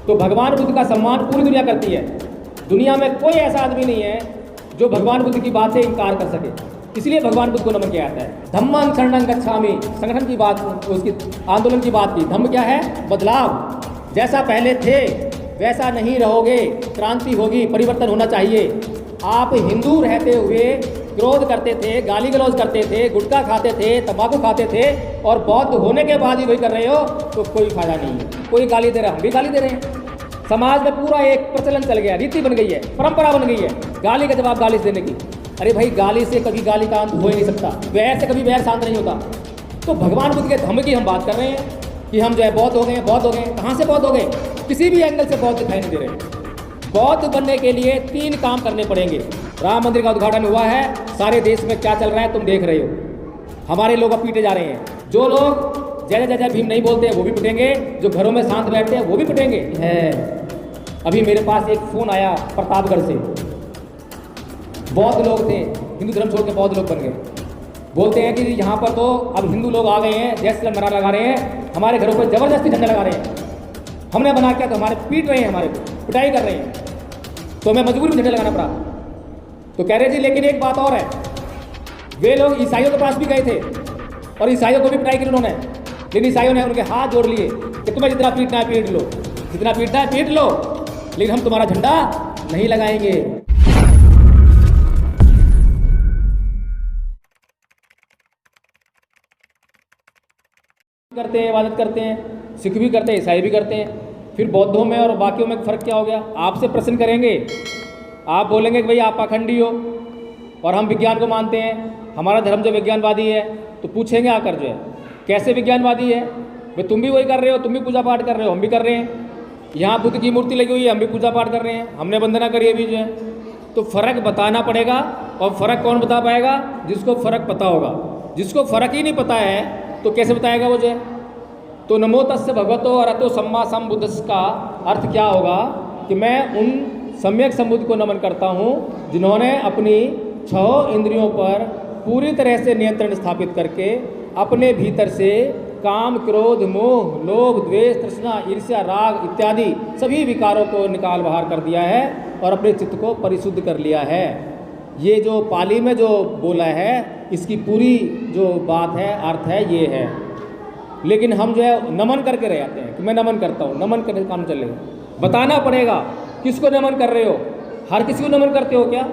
तो भगवान बुद्ध का सम्मान पूरी दुनिया करती है। दुनिया में कोई ऐसा आदमी नहीं है जो भगवान बुद्ध की बात से इनकार कर सके, इसलिए भगवान बुद्ध को नमन किया जाता है। धम्मं शरणं गच्छामि, संगठन की बात, उसकी आंदोलन की बात की। धम्म क्या है? बदलाव। जैसा पहले थे वैसा नहीं रहोगे, क्रांति होगी, परिवर्तन होना चाहिए। आप हिंदू रहते हुए क्रोध करते थे, गाली गलौज करते थे, गुटखा खाते थे, तंबाकू खाते थे, और बौद्ध होने के बाद ही वही कर रहे हो तो कोई फायदा नहीं है। कोई गाली दे रहा है, हम भी गाली दे रहे हैं। समाज में पूरा एक प्रचलन चल गया, रीति बन गई है, परंपरा बन गई है गाली का जवाब गाली देने की। अरे भाई, गाली से कभी गाली का अंत हो ही नहीं सकता, वैर से कभी वैर शांत नहीं होता। तो भगवान बुद्ध के धम्म की हम बात कर रहे हैं कि हम जो है बौद्ध हो गए, बौद्ध हो गए। कहाँ से बौद्ध हो गए? किसी भी एंगल से बौद्ध दिखाई नहीं दे रहे। बौद्ध बनने के लिए 3 काम करने पड़ेंगे। राम मंदिर का उद्घाटन हुआ है, सारे देश में क्या चल रहा है तुम देख रहे हो। हमारे लोग अब पीटे जा रहे हैं। जो लोग जय जय जय भीम नहीं बोलते हैं वो भी पिटेंगे, जो घरों में शांत बैठते हैं वो भी पिटेंगे। है अभी मेरे पास एक फ़ोन आया प्रतापगढ़ से, बौद्ध लोग थे, हिंदू धर्म छोड़ के बौद्ध लोग बन गए। बोलते हैं कि यहाँ पर तो अब हिंदू लोग आ गए हैं, जय श्री राम नारा लगा रहे हैं, हमारे घरों पर जबरदस्ती झंडा लगा रहे हैं। हमने बना क्या तो हमारे पीट रहे हैं, हमारे पिटाई कर रहे हैं, तो हमें मजबूरी में झंडा लगाना पड़ा। तो कह रहे जी लेकिन एक बात और है, वे लोग ईसाइयों के पास भी गए थे और ईसाइयों को भी पिटाई की उन्होंने, लेकिन ईसाइयों ने उनके हाथ जोड़ लिए कि तुम्हें जितना पीटना है पीट लो, जितना पीटना है पीट लो, लेकिन हम तुम्हारा झंडा नहीं लगाएंगे। करते हैं, इबादत करते हैं, सिख भी करते हैं, ईसाई भी करते हैं। फिर बौद्धों में और बाकियों में फ़र्क क्या हो गया? आपसे प्रश्न करेंगे, आप बोलेंगे कि भाई आप पाखंडी हो और हम विज्ञान को मानते हैं, हमारा धर्म जो विज्ञानवादी है, तो पूछेंगे आकर जो है कैसे विज्ञानवादी है? भाई तुम भी वही कर रहे हो, तुम भी पूजा पाठ कर रहे हो, हम भी कर रहे हैं। यहाँ बुद्ध की मूर्ति लगी हुई है, हम भी पूजा पाठ कर रहे हैं, हमने वंदना करी है भी जो है। तो फ़र्क बताना पड़ेगा, और फ़र्क कौन बता पाएगा? जिसको फ़र्क पता होगा। जिसको फ़र्क ही नहीं पता है तो कैसे बताएगा वो जो है? तो नमो तस्य भगवतो अरहतो सम्मा सम्बुद्धस्य का अर्थ क्या होगा कि मैं उन सम्यक संबुद्ध को नमन करता हूँ जिन्होंने अपनी 6 इंद्रियों पर पूरी तरह से नियंत्रण स्थापित करके अपने भीतर से काम, क्रोध, मोह, लोभ, द्वेष, तृष्णा, ईर्ष्या, राग इत्यादि सभी विकारों को निकाल बाहर कर दिया है और अपने चित्त को परिशुद्ध कर लिया है। ये जो पाली में जो बोला है इसकी पूरी जो बात है, अर्थ है, ये है। लेकिन हम जो है नमन करके रह जाते हैं कि मैं नमन करता हूँ, नमन करके काम चलेगा। बताना पड़ेगा किसको नमन कर रहे हो। हर किसी को नमन करते हो क्या?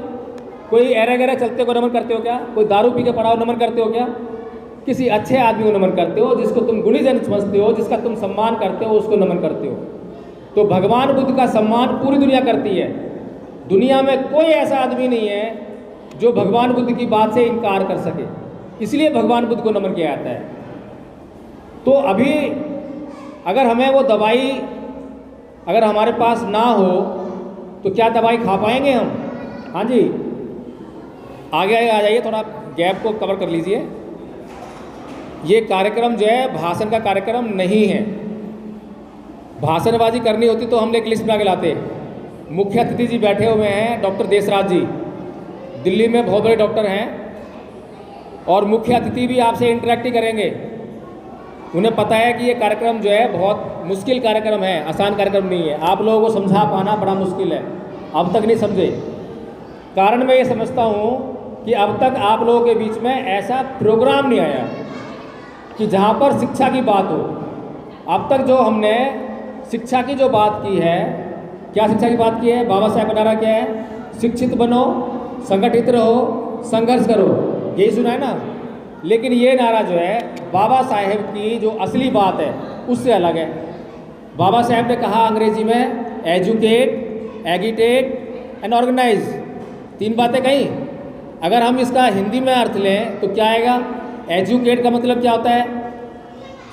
कोई ऐरे गहरे चलते को नमन करते हो क्या? कोई दारू पी के पड़ा हो नमन करते हो क्या? किसी अच्छे आदमी को नमन करते हो, जिसको तुम गुणीजन समझते हो, जिसका तुम सम्मान करते हो, उसको नमन करते हो। तो भगवान बुद्ध का सम्मान पूरी दुनिया करती है। दुनिया में कोई ऐसा आदमी नहीं है जो भगवान बुद्ध की बात से इनकार कर सके, इसलिए भगवान बुद्ध को नमन किया जाता है। तो अभी अगर हमें वो दवाई अगर हमारे पास ना हो तो क्या दवाई खा पाएंगे हम? हाँ जी, आगे आ जाइए, थोड़ा गैप को कवर कर लीजिए। ये कार्यक्रम जो है भाषण का कार्यक्रम नहीं है। भाषणबाजी करनी होती तो हम एक लिस्ट बना के लाते। मुख्य अतिथि जी बैठे हुए हैं डॉक्टर देशराज जी, दिल्ली में बहुत बड़े डॉक्टर हैं, और मुख्य अतिथि भी आपसे इंटरेक्ट ही करेंगे। उन्हें पता है कि ये कार्यक्रम जो है बहुत मुश्किल कार्यक्रम है, आसान कार्यक्रम नहीं है। आप लोगों को समझा पाना बड़ा मुश्किल है, अब तक नहीं समझे। कारण मैं ये समझता हूँ कि अब तक आप लोगों के बीच में ऐसा प्रोग्राम नहीं आया कि जहाँ पर शिक्षा की बात हो। अब तक जो हमने शिक्षा की जो बात की है, क्या शिक्षा की बात की है? बाबा साहेब का नारा क्या है? शिक्षित बनो, संगठित रहो, संघर्ष करो, यही सुना है ना। लेकिन ये नारा जो है बाबा साहेब की जो असली बात है उससे अलग है। बाबा साहेब ने कहा अंग्रेजी में एजुकेट, एगिटेट एंड ऑर्गेनाइज, 3 बातें कहीं। अगर हम इसका हिंदी में अर्थ लें तो क्या आएगा? एजुकेट का मतलब क्या होता है?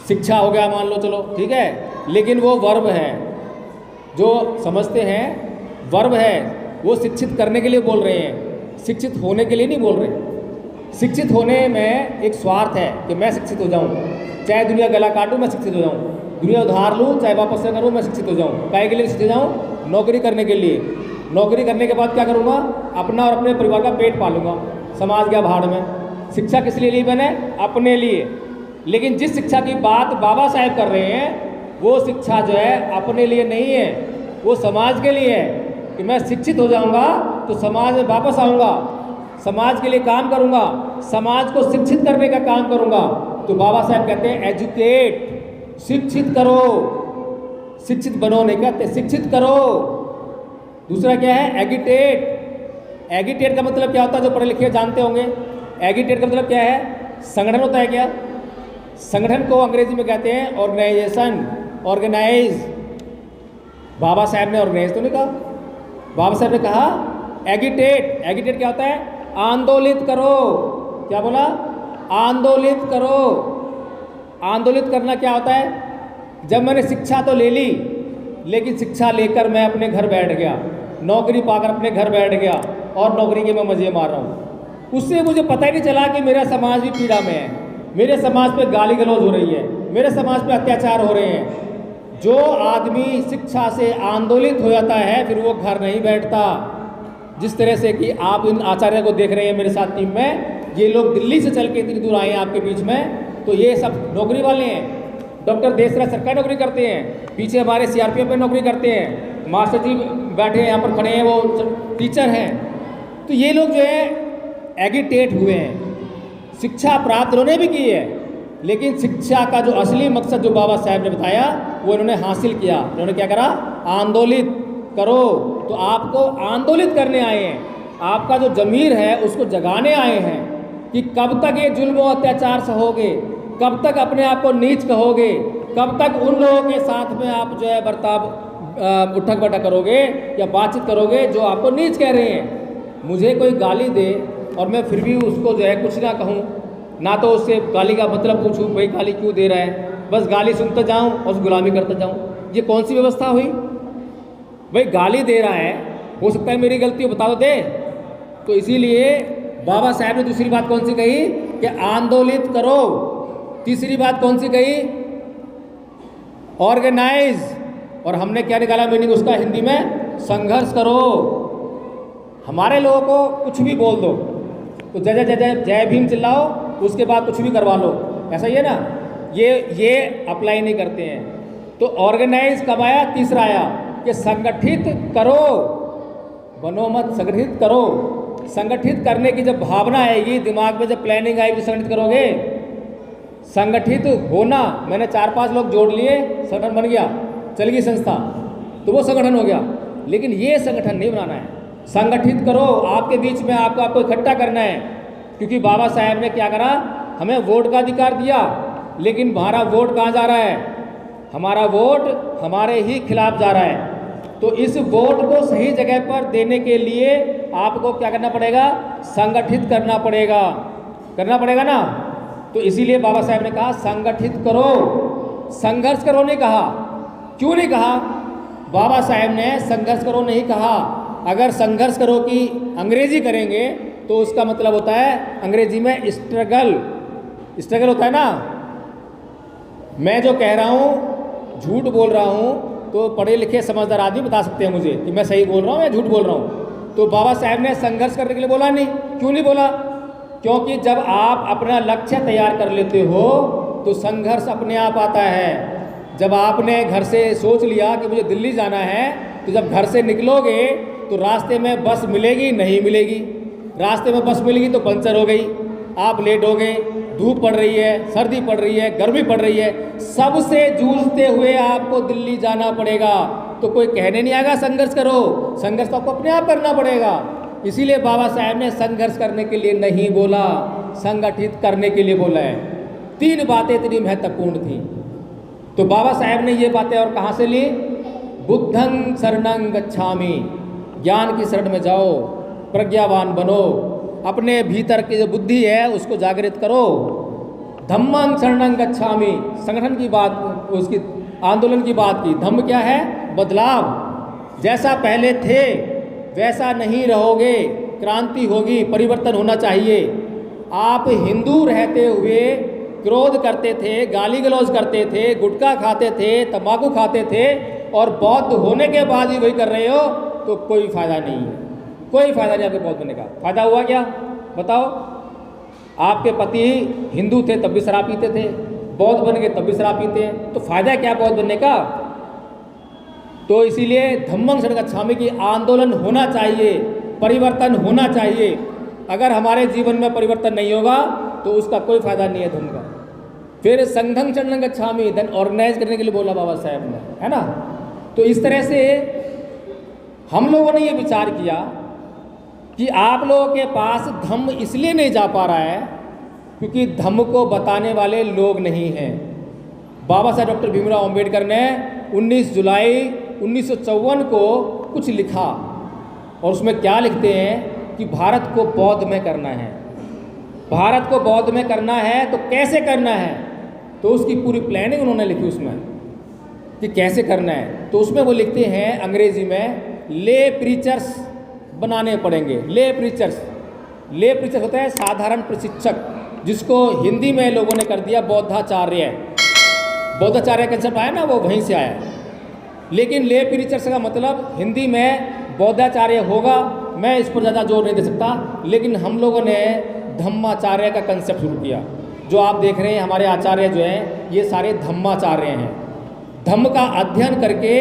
शिक्षा हो गया, मान लो, चलो ठीक है, लेकिन वो वर्ब है, जो समझते हैं वर्ब है, वो शिक्षित करने के लिए बोल रहे हैं, शिक्षित होने के लिए नहीं बोल रहे। शिक्षित होने में एक स्वार्थ है कि मैं शिक्षित हो जाऊं, चाहे दुनिया गला काटूं मैं शिक्षित हो जाऊं, दुनिया उधार लूं चाहे वापस से करूं मैं शिक्षित हो जाऊं। काहे के लिए शिक्षित हो जाऊं? नौकरी करने के लिए। नौकरी करने के बाद क्या करूंगा? अपना और अपने परिवार का पेट पालूंगा। समाज गया भाड़ में। शिक्षा किस लिए बने? अपने लिए। लेकिन जिस शिक्षा की बात बाबा साहेब कर रहे हैं वो शिक्षा जो है अपने लिए नहीं है, वो समाज के लिए है कि मैं शिक्षित हो जाऊंगा तो समाज में वापस आऊंगा, समाज के लिए काम करूंगा, समाज को शिक्षित करने का काम करूंगा। तो बाबा साहब कहते हैं एजुकेट, शिक्षित करो, शिक्षित बनो नहीं कहते, शिक्षित करो। दूसरा क्या है? एगिटेट। एगिटेट का मतलब क्या होता है? जो पढ़े लिखे जानते होंगे। एगिटेट का मतलब क्या है? संगठन होता है क्या? संगठन को अंग्रेजी में कहते हैं ऑर्गेनाइजेशन, ऑर्गेनाइज। बाबा साहब ने ऑर्गेनाइज तो नहीं कहा, बाबा साहब ने कहा एगिटेट। एगिटेट क्या होता है? आंदोलित करो। क्या बोला? आंदोलित करो। आंदोलित करना क्या होता है? जब मैंने शिक्षा तो ले ली, लेकिन शिक्षा लेकर मैं अपने घर बैठ गया, नौकरी पाकर अपने घर बैठ गया और नौकरी के मैं मजे मार रहा हूँ, उससे मुझे पता ही नहीं चला कि मेरा समाज भी पीड़ा में है, मेरे समाज पे गाली गलौज हो रही है, मेरे समाज पे अत्याचार हो रहे हैं। जो आदमी शिक्षा से आंदोलित हो जाता है फिर वो घर नहीं बैठता। जिस तरह से कि आप इन आचार्य को देख रहे हैं मेरे साथ टीम में, ये लोग दिल्ली से चल के इतनी दूर आए हैं आपके बीच में, तो ये सब नौकरी वाले हैं। डॉक्टर देशराज सरकारी नौकरी करते हैं, पीछे हमारे सीआरपीएफ में नौकरी करते हैं, मास्टर जी बैठे हैं यहाँ पर खड़े हैं, वो टीचर हैं। तो ये लोग जो है एगिटेट हुए हैं, शिक्षा प्राप्त उन्होंने भी की है, लेकिन शिक्षा का जो असली मकसद जो बाबा साहब ने बताया वो इन्होंने हासिल किया। इन्होंने क्या करा? आंदोलित करो। तो आपको आंदोलित करने आए हैं, आपका जो जमीर है उसको जगाने आए हैं कि कब तक ये जुल्म और अत्याचार सहोगे, कब तक अपने आप को नीच कहोगे, कब तक उन लोगों के साथ में आप जो है बर्ताव उठक बैठक करोगे या बातचीत करोगे जो आपको नीच कह रहे हैं। मुझे कोई गाली दे और मैं फिर भी उसको जो है कुछ ना कहूँ, ना तो उससे गाली का मतलब पूछूँ भाई गाली क्यों दे रहा है, बस गाली सुनता जाऊँ और गुलामी करता जाऊँ, ये कौन सी व्यवस्था हुई? भाई गाली दे रहा है, हो सकता है मेरी गलती हो, बता दो दे। तो इसीलिए बाबा साहब ने दूसरी बात कौन सी कही कि आंदोलित करो। तीसरी बात कौन सी कही? ऑर्गेनाइज। और हमने क्या निकाला मीनिंग उसका हिंदी में? संघर्ष करो। हमारे लोगों को कुछ भी बोल दो तो जय जय जय जय भीम चिल्लाओ, उसके बाद कुछ भी करवा लो, ऐसा ही है ना? ये अप्लाई नहीं करते हैं। तो ऑर्गेनाइज कब आया? तीसरा आया कि संगठित करो, बनो मत, संगठित करो। संगठित करने की जब भावना आएगी दिमाग में, जब प्लानिंग आएगी तो संगठित करोगे। संगठित होना, मैंने 4-5 लोग जोड़ लिए, संगठन बन गया, चल गई संस्था, तो वो संगठन हो गया। लेकिन ये संगठन नहीं बनाना है। संगठित करो, आपके बीच में आपको इकट्ठा करना है। क्योंकि बाबा साहब ने क्या करा? हमें वोट का अधिकार दिया, लेकिन हमारा वोट कहाँ जा रहा है? हमारा वोट हमारे ही खिलाफ जा रहा है। तो इस वोट को सही जगह पर देने के लिए आपको क्या करना पड़ेगा? संगठित करना पड़ेगा, करना पड़ेगा ना। तो इसीलिए बाबा साहब ने कहा संगठित करो, संघर्ष करो नहीं कहा। क्यों नहीं कहा? बाबा साहब ने संघर्ष करो नहीं कहा। अगर संघर्ष करो की अंग्रेजी करेंगे तो उसका मतलब होता है अंग्रेजी में स्ट्रगल। स्ट्रगल होता है ना। मैं जो कह रहा हूँ, झूठ बोल रहा हूँ, तो पढ़े लिखे समझदार आदमी बता सकते हैं मुझे कि मैं सही बोल रहा हूँ या झूठ बोल रहा हूँ। तो बाबा साहब ने संघर्ष करने के लिए बोला नहीं। क्यों नहीं बोला? क्योंकि जब आप अपना लक्ष्य तैयार कर लेते हो तो संघर्ष अपने आप आता है। जब आपने घर से सोच लिया कि मुझे दिल्ली जाना है, तो जब घर से निकलोगे तो रास्ते में बस मिलेगी नहीं मिलेगी, रास्ते में बस मिलेगी तो पंचर हो गई, आप लेट हो गए, धूप पड़ रही है, सर्दी पड़ रही है, गर्मी पड़ रही है, सबसे जूझते हुए आपको दिल्ली जाना पड़ेगा। तो कोई कहने नहीं आएगा संघर्ष करो, संघर्ष तो आपको अपने आप करना पड़ेगा। इसीलिए बाबा साहब ने संघर्ष करने के लिए नहीं बोला, संगठित करने के लिए बोला है। 3 बातें इतनी महत्वपूर्ण थी। तो बाबा साहब ने ये बातें और कहाँ से ली? बुद्धं शरणं गच्छामि, ज्ञान की शरण में जाओ, प्रज्ञावान बनो, अपने भीतर की जो बुद्धि है उसको जागृत करो। धम्मं शरणं गच्छामि, संगठन की बात, उसकी आंदोलन की बात की। धम्म क्या है? बदलाव। जैसा पहले थे वैसा नहीं रहोगे, क्रांति होगी, परिवर्तन होना चाहिए। आप हिंदू रहते हुए क्रोध करते थे, गाली गलौज करते थे, गुटखा खाते थे, तंबाकू खाते थे, और बौद्ध होने के बाद ही वही कर रहे हो, तो कोई फायदा नहीं है। कोई फायदा नहीं आपके बौद्ध बनने का। फायदा हुआ क्या? बताओ। आपके पति हिंदू थे तब भी शराब पीते थे, बौद्ध बन गए तब भी शराब पीते हैं, तो फायदा क्या बौद्ध बनने का? तो इसीलिए धम्मं शरणं गच्छामि की आंदोलन होना चाहिए, परिवर्तन होना चाहिए। अगर हमारे जीवन में परिवर्तन नहीं होगा तो उसका कोई फायदा नहीं है धम्म का। फिर संघं शरणं गच्छामि, देन ऑर्गेनाइज करने के लिए बोला बाबा साहेब ने, है ना। तो इस तरह से हम लोगों ने ये विचार किया कि आप लोगों के पास धम्म इसलिए नहीं जा पा रहा है क्योंकि धम्म को बताने वाले लोग नहीं हैं। बाबा साहब डॉक्टर भीमराव अंबेडकर ने 19 जुलाई 1954 को कुछ लिखा और उसमें क्या लिखते हैं कि भारत को बौद्ध में करना है। भारत को बौद्ध में करना है तो कैसे करना है, तो उसकी पूरी प्लानिंग उन्होंने लिखी उसमें कि कैसे करना है। तो उसमें वो लिखते हैं अंग्रेजी में ले प्रीचर्स बनाने पड़ेंगे। ले प्रीचर्स होता है साधारण प्रशिक्षक, जिसको हिंदी में लोगों ने कर दिया बौद्धाचार्य। बौद्धाचार्य कंसेप्ट आया ना, वो वहीं से आया। लेकिन ले प्रीचर्स का मतलब हिंदी में बौद्धाचार्य होगा। मैं इस पर ज़्यादा जोर नहीं दे सकता, लेकिन हम लोगों ने धम्माचार्य का कंसेप्ट शुरू किया। जो आप देख रहे हैं हमारे आचार्य जो हैं ये सारे धम्माचार्य हैं। धम्म का अध्ययन करके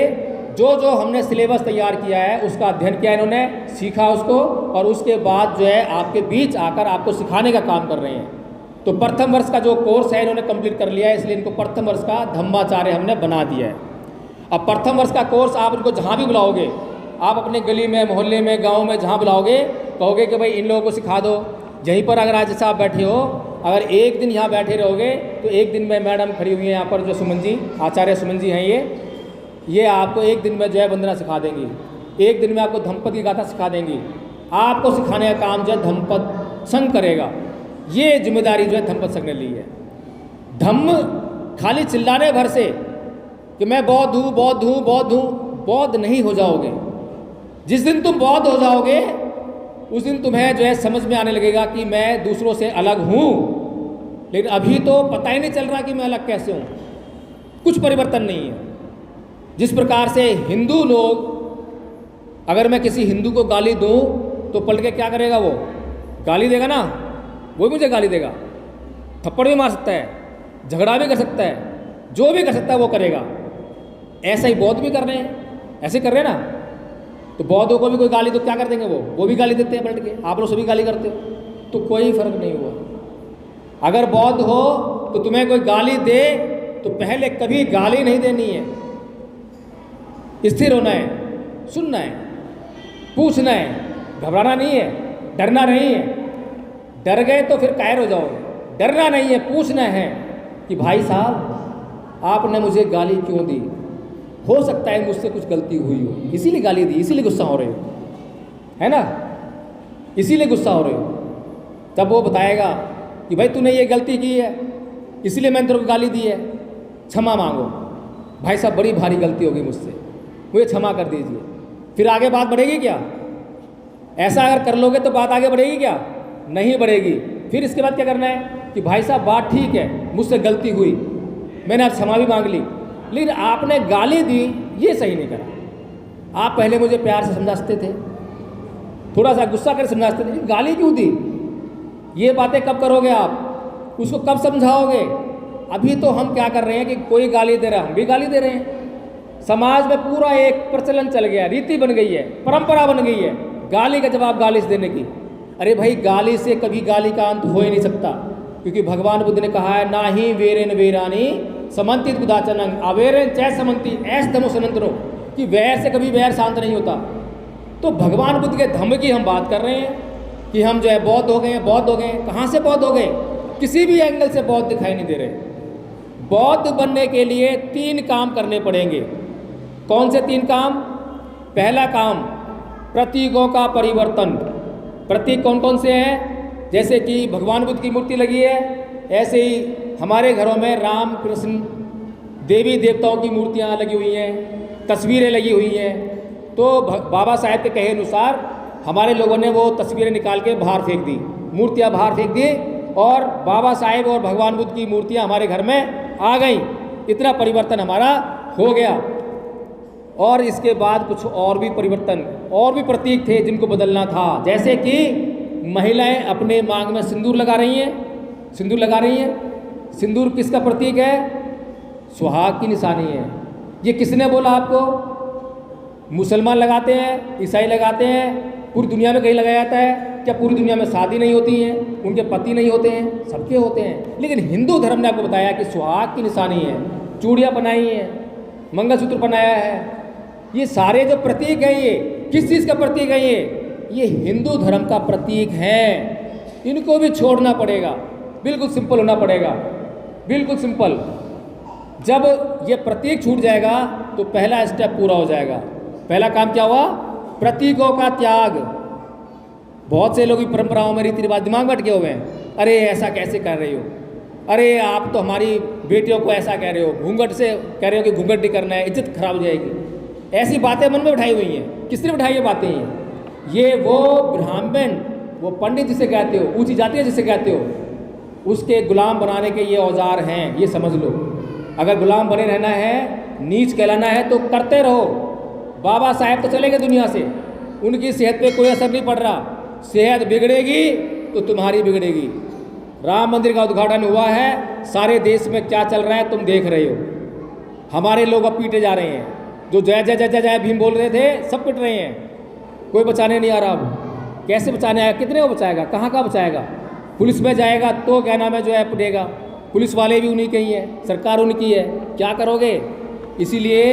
जो जो हमने सिलेबस तैयार किया है उसका अध्ययन किया, इन्होंने सीखा उसको, और उसके बाद जो है आपके बीच आकर आपको सिखाने का काम कर रहे हैं। तो प्रथम वर्ष का जो कोर्स है इन्होंने कंप्लीट कर लिया है, इसलिए इनको प्रथम वर्ष का धम्माचार्य हमने बना दिया है। अब प्रथम वर्ष का कोर्स आप इनको जहाँ भी बुलाओगे, आप अपने गली में, मोहल्ले में, गाँव में जहाँ बुलाओगे, कहोगे कि भाई इन लोगों को सिखा दो। यहीं पर अगर आज जैसा आप बैठे हो, अगर एक दिन यहाँ बैठे रहोगे तो एक दिन में मैडम खड़ी हुई हैं यहाँ पर, जो सुमन जी, आचार्य सुमन जी हैं, ये आपको एक दिन में जय वंदना सिखा देंगी, एक दिन में आपको धम्मपद की गाथा सिखा देंगी। आपको सिखाने का काम जो है धम्मपद संघ करेगा। ये जिम्मेदारी जो है धम्मपद संघ ने ली है। धम्म खाली चिल्लाने भर से कि मैं बौद्ध हूँ, बौद्ध हूँ, बौद्ध हूँ, बौद्ध नहीं हो जाओगे। जिस दिन तुम बौद्ध हो जाओगे उस दिन तुम्हें जो है समझ में आने लगेगा कि मैं दूसरों से अलग हूँ, लेकिन अभी तो पता ही नहीं चल रहा कि मैं अलग कैसे हूँ। कुछ परिवर्तन नहीं है। जिस प्रकार से हिंदू लोग, अगर मैं किसी हिंदू को गाली दूँ तो पलट के क्या करेगा, वो गाली देगा ना, वो भी मुझे गाली देगा, थप्पड़ भी मार सकता है, झगड़ा भी कर सकता है, जो भी कर सकता है वो करेगा। ऐसा ही बौद्ध भी कर रहे हैं, ऐसे कर रहे हैं ना। तो बौद्धों को भी कोई गाली तो क्या कर देंगे, वो भी गाली देते हैं पलट के। आप लोग सभी गाली करते हो, तो कोई फर्क नहीं हुआ। अगर बौद्ध हो तो तुम्हें कोई गाली दे तो पहले कभी गाली नहीं देनी है, स्थिर होना है, सुनना है, पूछना है, घबराना नहीं है, डरना नहीं है। डर गए तो फिर कायर हो जाओगे। डरना नहीं है, पूछना है कि भाई साहब आपने मुझे गाली क्यों दी, हो सकता है मुझसे कुछ गलती हुई हो, इसीलिए गाली दी, इसीलिए गुस्सा हो रहे हो, है ना, इसीलिए गुस्सा हो रहे हो। तब वो बताएगा कि भाई तूने ये गलती की है, इसलिए मैंने तेरे को गाली दी है, क्षमा मांगो। भाई साहब बड़ी भारी गलती हो गई मुझसे, मुझे क्षमा कर दीजिए। फिर आगे बात बढ़ेगी क्या? ऐसा अगर कर लोगे तो बात आगे बढ़ेगी क्या? नहीं बढ़ेगी। फिर इसके बाद क्या करना है कि भाई साहब बात ठीक है, मुझसे गलती हुई, मैंने आज क्षमा भी मांग ली, लेकिन आपने गाली दी, ये सही नहीं करा। आप पहले मुझे प्यार से समझाते थे, थोड़ा सा गुस्सा कर समझाते थे, गाली क्यों दी? ये बातें कब करोगे आप? उसको कब समझाओगे? अभी तो हम क्या कर रहे हैं कि कोई गाली दे रहा है, हम भी गाली दे रहे हैं। समाज में पूरा एक प्रचलन चल गया, रीति बन गई है, परंपरा बन गई है गाली का जवाब गाली से देने की। अरे भाई गाली से कभी गाली का अंत हो ही नहीं सकता, क्योंकि भगवान बुद्ध ने कहा है ना ही वेरेन वेरानी समन्तित कुदाचनंग अवेरेन चै समन्ति ऐस धमो सनंतरो, कि वैर से कभी वैर शांत नहीं होता। तो भगवान बुद्ध के धम्म की हम बात कर रहे हैं कि हम जो है बौद्ध हो गए, बौद्ध हो गए। कहाँ से बौद्ध हो गए? किसी भी एंगल से बौद्ध दिखाई नहीं दे रहे। बौद्ध बनने के लिए 3 काम करने पड़ेंगे। कौन से 3 काम? पहला काम प्रतीकों का परिवर्तन। प्रतीक कौन कौन से हैं? जैसे कि भगवान बुद्ध की मूर्ति लगी है, ऐसे ही हमारे घरों में राम कृष्ण देवी देवताओं की मूर्तियाँ लगी हुई हैं, तस्वीरें लगी हुई हैं। तो बाबा साहेब के कहे अनुसार हमारे लोगों ने वो तस्वीरें निकाल के बाहर फेंक दी, मूर्तियाँ बाहर फेंक दी, और बाबा साहेब और भगवान बुद्ध की मूर्तियाँ हमारे घर में आ गई। इतना परिवर्तन हमारा हो गया। और इसके बाद कुछ और भी परिवर्तन, और भी प्रतीक थे जिनको बदलना था। जैसे कि महिलाएं अपने मांग में सिंदूर लगा रही हैं, सिंदूर लगा रही हैं। सिंदूर किसका प्रतीक है? सुहाग की निशानी है। ये किसने बोला आपको? मुसलमान लगाते हैं, ईसाई लगाते हैं, पूरी दुनिया में कहीं लगाया जाता है। क्या पूरी दुनिया में शादी नहीं होती है, उनके पति नहीं होते हैं? सबके होते हैं। लेकिन हिंदू धर्म ने आपको बताया कि सुहाग की निशानी है, चूड़ियाँ बनाई हैं, मंगलसूत्र बनाया है। ये सारे जो प्रतीक हैं, ये किस चीज़ का प्रतीक है? ये हिंदू धर्म का प्रतीक है। इनको भी छोड़ना पड़ेगा, बिल्कुल सिंपल होना पड़ेगा, बिल्कुल सिंपल। जब ये प्रतीक छूट जाएगा तो पहला स्टेप पूरा हो जाएगा। पहला काम क्या हुआ? प्रतीकों का त्याग। बहुत से लोग भी परंपराओं में रीति रिवाज दिमाग में अटके हुए हैं। अरे ऐसा कैसे कर रही हो, अरे आप तो हमारी बेटियों को ऐसा कह रहे हो, घूंघट से कह रहे हो कि घूंघट नहीं करना है, इज्जत खराब हो जाएगी। ऐसी बातें मन में बिठाई हुई हैं। किसने बिठाई ये बातें हैं? ये वो ब्राह्मण, वो पंडित जिसे कहते हो, ऊंची जाति जिसे कहते हो, उसके गुलाम बनाने के ये औजार हैं, ये समझ लो। अगर गुलाम बने रहना है, नीच कहलाना है तो करते रहो। बाबा साहेब तो चले गए दुनिया से, उनकी सेहत पे कोई असर नहीं पड़ रहा। सेहत बिगड़ेगी तो तुम्हारी बिगड़ेगी। राम मंदिर का उद्घाटन हुआ है, सारे देश में क्या चल रहा है तुम देख रहे हो। हमारे लोग अब पीटे जा रहे हैं। जो जय जय जय जय जय भीम बोल रहे थे, सब पिट रहे हैं। कोई बचाने नहीं आ रहा। अब कैसे बचाने आएगा? कितने को बचाएगा? कहाँ का बचाएगा? पुलिस में जाएगा तो क्या नाम है, जो है पिटेगा। पुलिस वाले भी उन्हीं के ही है, सरकार उनकी है, क्या करोगे? इसीलिए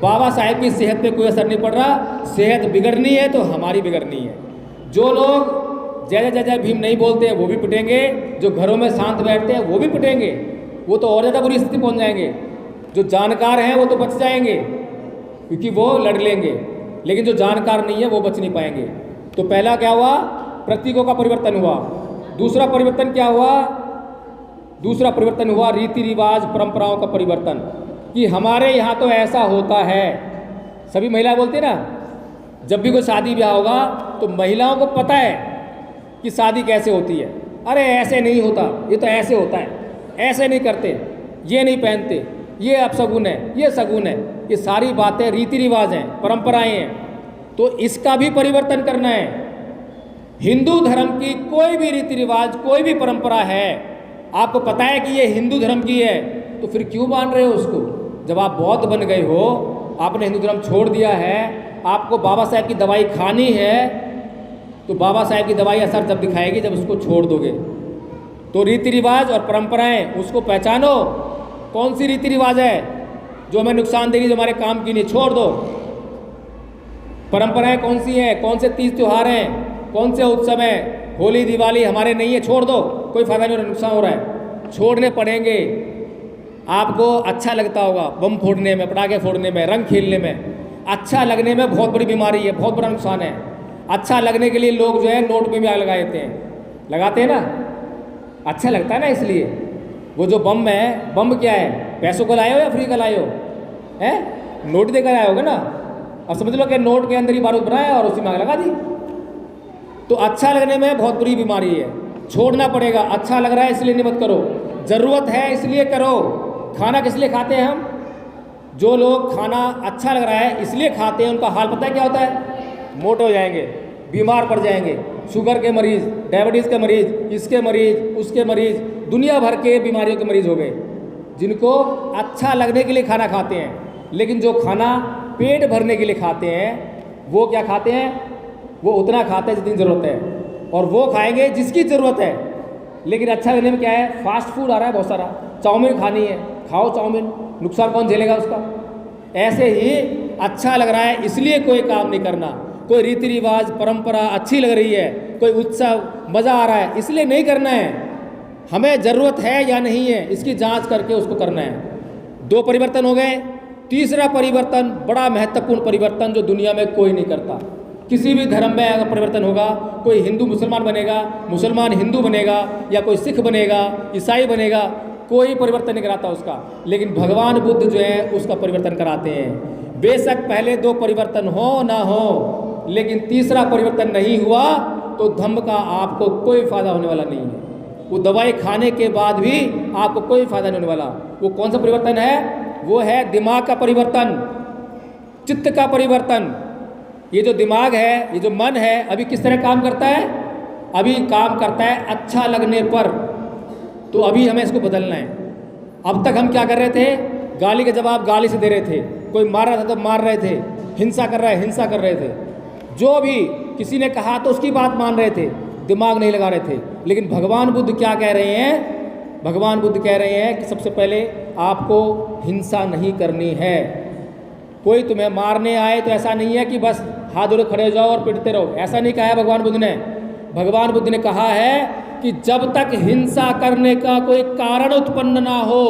बाबा साहेब की सेहत पे कोई असर नहीं पड़ रहा। सेहत बिगड़नी है तो हमारी बिगड़नी है। जो लोग जय जय जय भीम नहीं बोलते हैं वो भी पिटेंगे, जो घरों में शांत बैठते हैं वो भी पिटेंगे। वो तो और ज़्यादा बुरी स्थिति पहुंच जाएंगे। जो जानकार हैं वो तो बच जाएंगे क्योंकि वो लड़ लेंगे, लेकिन जो जानकार नहीं है वो बच नहीं पाएंगे। तो पहला क्या हुआ? प्रतीकों का परिवर्तन हुआ। दूसरा परिवर्तन क्या हुआ? दूसरा परिवर्तन हुआ रीति रिवाज परंपराओं का परिवर्तन। कि हमारे यहाँ तो ऐसा होता है। सभी महिला बोलते हैं ना, जब भी कोई शादी ब्याह होगा तो महिलाओं को पता है कि शादी कैसे होती है। अरे ऐसे नहीं होता, ये तो ऐसे होता है, ऐसे नहीं करते, ये नहीं पहनते, ये अपशगुन है, ये शगुन है। ये सारी बातें रीति रिवाज हैं, परंपराएं हैं। तो इसका भी परिवर्तन करना है। हिंदू धर्म की कोई भी रीति रिवाज, कोई भी परंपरा है, आपको पता है कि ये हिंदू धर्म की है, तो फिर क्यों मान रहे हो उसको? जब आप बौद्ध बन गए हो, आपने हिंदू धर्म छोड़ दिया है, आपको बाबा साहेब की दवाई खानी है, तो बाबा साहेब की दवाई असर जब दिखाएगी जब उसको छोड़ दोगे। तो रीति रिवाज और परंपराएं, उसको पहचानो। कौन सी रीति रिवाज है जो हमें नुकसान देगी, जो हमारे काम की नहीं, छोड़ दो। परंपराएं कौन सी हैं? कौन से तीज त्योहार हैं? कौन से उत्सव हैं? होली दिवाली हमारे नहीं है, छोड़ दो। कोई फायदा नहीं हो रहा, नुकसान हो रहा है, छोड़ने पड़ेंगे। आपको अच्छा लगता होगा बम फोड़ने में, पटाखे फोड़ने में, रंग खेलने में। अच्छा लगने में बहुत बड़ी बीमारी है, बहुत बड़ा नुकसान है। अच्छा लगने के लिए लोग जो है नोट पे भी आग लगा देते हैं, लगाते हैं ना, अच्छा लगता है ना। इसलिए वो जो बम है, बम क्या है? पैसों को लाए हो या फ्री का लाए हो? हैं? नोट देकर आए होगे ना। अब समझ लो कि नोट के अंदर ही बारूद बनाया और उसी में आग लगा दी। तो अच्छा लगने में बहुत बुरी बीमारी है, छोड़ना पड़ेगा। अच्छा लग रहा है इसलिए नहीं मत करो, ज़रूरत है इसलिए करो। खाना किस लिए खाते हैं हम? जो लोग खाना अच्छा लग रहा है इसलिए खाते हैं, उनका हाल पता है क्या होता है? मोटे हो जाएंगे, बीमार पड़ जाएंगे। शुगर के मरीज़, डायबिटीज़ के मरीज़, इसके मरीज़, उसके मरीज़, दुनिया भर के बीमारियों के मरीज़ हो गए, जिनको अच्छा लगने के लिए खाना खाते हैं। लेकिन जो खाना पेट भरने के लिए खाते हैं, वो क्या खाते हैं? वो उतना खाते हैं जितनी ज़रूरत है, और वो खाएंगे जिसकी ज़रूरत है। लेकिन अच्छा लगने में क्या है? फास्ट फूड आ रहा है बहुत सारा, चाउमीन खानी है, खाओ चाउमीन, नुकसान कौन झेलेगा उसका? ऐसे ही अच्छा लग रहा है इसलिए कोई काम नहीं करना, कोई रीति रिवाज परंपरा अच्छी लग रही है, कोई उत्सव मज़ा आ रहा है, इसलिए नहीं करना है। हमें ज़रूरत है या नहीं है, इसकी जांच करके उसको करना है। 2 परिवर्तन हो गए। तीसरा परिवर्तन, बड़ा महत्वपूर्ण परिवर्तन, जो दुनिया में कोई नहीं करता। किसी भी धर्म में अगर परिवर्तन होगा, कोई हिंदू मुसलमान बनेगा, मुसलमान हिंदू बनेगा, या कोई सिख बनेगा, ईसाई बनेगा, कोई परिवर्तन नहीं कराता उसका। लेकिन भगवान बुद्ध जो है उसका परिवर्तन कराते हैं। बेशक पहले 2 परिवर्तन हो ना हो, लेकिन तीसरा परिवर्तन नहीं हुआ तो धम्म का आपको कोई फायदा होने वाला नहीं है। वो दवाई खाने के बाद भी आपको कोई फायदा नहीं होने वाला। वो कौन सा परिवर्तन है? वो है दिमाग का परिवर्तन, चित्त का परिवर्तन। ये जो दिमाग है, ये जो मन है, अभी किस तरह काम करता है? अभी काम करता है अच्छा लगने पर। तो अभी हमें इसको बदलना है। अब तक हम क्या कर रहे थे? गाली के जवाब गाली से दे रहे थे, कोई मार रहा था तो मार रहे थे, हिंसा कर रहा है, हिंसा कर रहे थे। जो भी किसी ने कहा तो उसकी बात मान रहे थे, दिमाग नहीं लगा रहे थे। लेकिन भगवान बुद्ध क्या कह रहे हैं? भगवान बुद्ध कह रहे हैं कि सबसे पहले आपको हिंसा नहीं करनी है। कोई तुम्हें मारने आए तो ऐसा नहीं है कि बस हाथ जोड़े खड़े हो जाओ और पिटते रहो, ऐसा नहीं कहा है भगवान बुद्ध ने। भगवान बुद्ध ने कहा है कि जब तक हिंसा करने का कोई कारण उत्पन्न ना हो,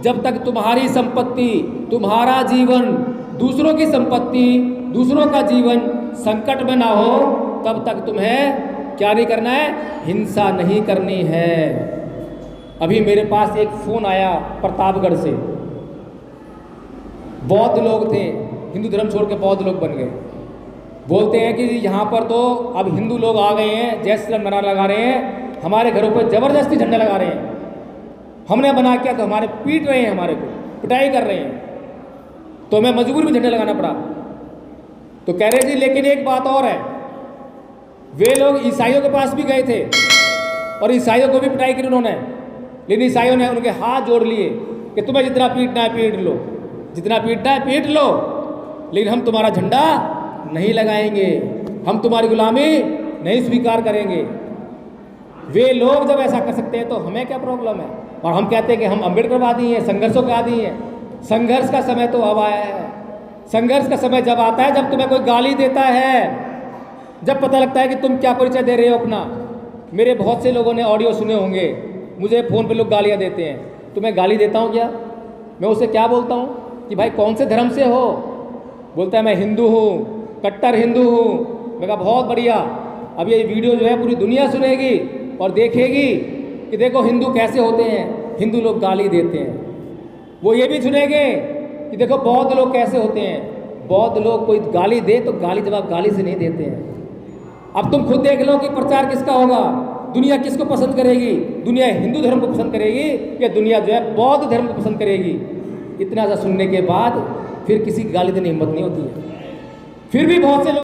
जब तक तुम्हारी संपत्ति, तुम्हारा जीवन, दूसरों की संपत्ति, दूसरों का जीवन संकट में ना हो, तब तक तुम्हें क्या नहीं करना है? हिंसा नहीं करनी है। अभी मेरे पास एक फ़ोन आया प्रतापगढ़ से, बौद्ध लोग थे, हिंदू धर्म छोड़ के बौद्ध लोग बन गए। बोलते हैं कि यहाँ पर तो अब हिंदू लोग आ गए हैं, जय श्री राम नारा लगा रहे हैं, हमारे घरों पर ज़बरदस्ती झंडा लगा रहे हैं। हमने बना किया तो हमारे पीट रहे हैं, हमारे को पिटाई कर रहे हैं, तो हमें मजबूरी में झंडा लगाना पड़ा। तो कह रहे जी लेकिन एक बात और है, वे लोग ईसाइयों के पास भी गए थे और ईसाइयों को भी पिटाई की उन्होंने, लेकिन ईसाइयों ने उनके हाथ जोड़ लिए कि तुम्हें जितना पीटना है पीट लो, जितना पीटना है पीट लो, लेकिन हम तुम्हारा झंडा नहीं लगाएंगे, हम तुम्हारी गुलामी नहीं स्वीकार करेंगे। वे लोग जब ऐसा कर सकते हैं तो हमें क्या प्रॉब्लम है? और हम कहते हैं कि हम अम्बेडकरवादी हैं, संघर्षों के आदी हैं। संघर्ष का समय तो अब आया है। संघर्ष का समय जब आता है जब तुम्हें कोई गाली देता है, जब पता लगता है कि तुम क्या परिचय दे रहे हो अपना। मेरे बहुत से लोगों ने ऑडियो सुने होंगे, मुझे फ़ोन पे लोग गालियाँ देते हैं, तो मैं गाली देता हूँ क्या? मैं उसे क्या बोलता हूँ कि भाई कौन से धर्म से हो? बोलता है मैं हिंदू हूँ, कट्टर हिंदू हूँ। मैं कहा बहुत बढ़िया, अब ये वीडियो जो है पूरी दुनिया सुनेगी और देखेगी कि देखो हिंदू कैसे होते हैं, हिंदू लोग गाली देते हैं। वो ये भी सुनेंगे कि देखो बौद्ध लोग कैसे होते हैं, बौद्ध लोग कोई गाली दे तो गाली जवाब गाली से नहीं देते हैं। अब तुम खुद देख लो कि प्रचार किसका होगा, दुनिया किसको पसंद करेगी? दुनिया हिंदू धर्म को पसंद करेगी या दुनिया जो है बौद्ध धर्म को पसंद करेगी? इतना सा सुनने के बाद फिर किसी की गाली देने की हिम्मत नहीं होती है। फिर भी बहुत से लोग